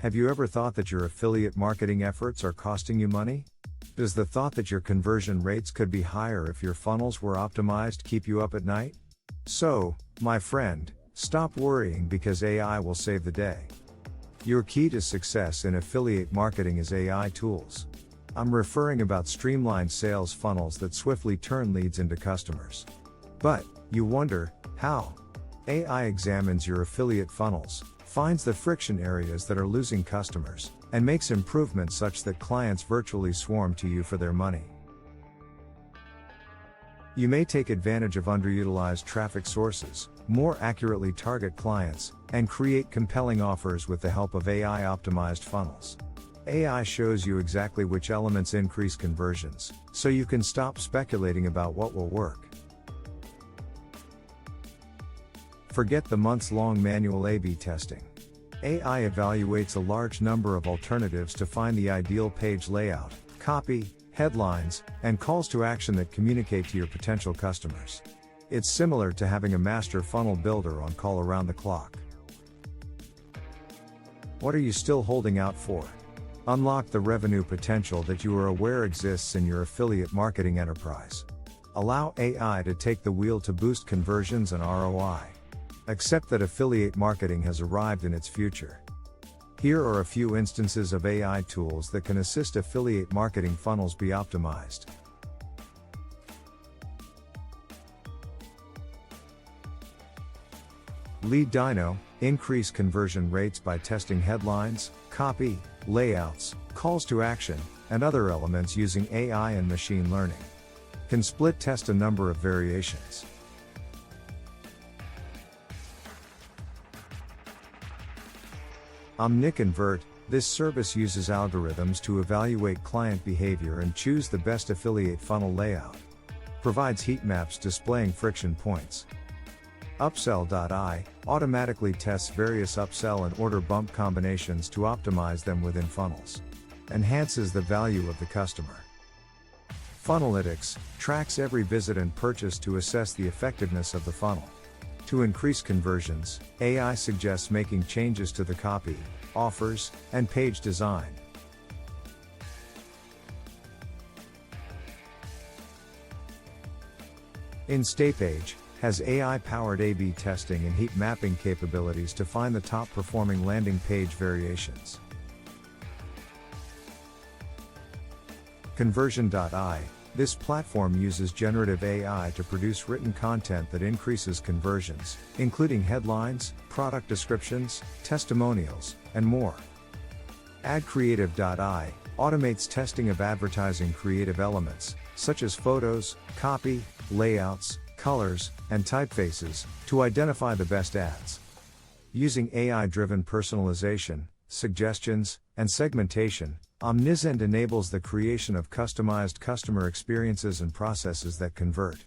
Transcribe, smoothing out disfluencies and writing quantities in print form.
Have you ever thought that your affiliate marketing efforts are costing you money? Does the thought that your conversion rates could be higher if your funnels were optimized keep you up at night? So, my friend, stop worrying because AI will save the day. Your key to success in affiliate marketing is AI tools. I'm referring about streamlined sales funnels that swiftly turn leads into customers. But, you wonder, how? AI examines your affiliate funnels, finds the friction areas that are losing customers, and makes improvements such that clients virtually swarm to you for their money. You may take advantage of underutilized traffic sources, more accurately target clients, and create compelling offers with the help of AI-optimized funnels. AI shows you exactly which elements increase conversions, so you can stop speculating about what will work. Forget the months-long manual A/B testing. AI evaluates a large number of alternatives to find the ideal page layout, copy, headlines, and calls to action that communicate to your potential customers. It's similar to having a master funnel builder on call around the clock. What are you still holding out for? Unlock the revenue potential that you are aware exists in your affiliate marketing enterprise. Allow AI to take the wheel to boost conversions and ROI. Accept that affiliate marketing has arrived in its future. Here are a few instances of AI tools that can assist affiliate marketing funnels be optimized. Lead Dino, increase conversion rates by testing headlines, copy, layouts, calls to action, and other elements using AI and machine learning. Can split test a number of variations. OmniConvert, this service uses algorithms to evaluate client behavior and choose the best affiliate funnel layout. Provides heat maps displaying friction points. Upsell.ai, automatically tests various upsell and order bump combinations to optimize them within funnels. Enhances the value of the customer. Funnelytics, tracks every visit and purchase to assess the effectiveness of the funnel. To increase conversions, AI suggests making changes to the copy, offers, and page design. InstaPage has AI-powered A/B testing and heat mapping capabilities to find the top-performing landing page variations. Conversion.ai, this platform uses generative AI to produce written content that increases conversions, including headlines, product descriptions, testimonials, and more. AdCreative.ai automates testing of advertising creative elements, such as photos, copy, layouts, colors, and typefaces, to identify the best ads. Using AI-driven personalization, suggestions, and segmentation, Omniscient enables the creation of customized customer experiences and processes that convert.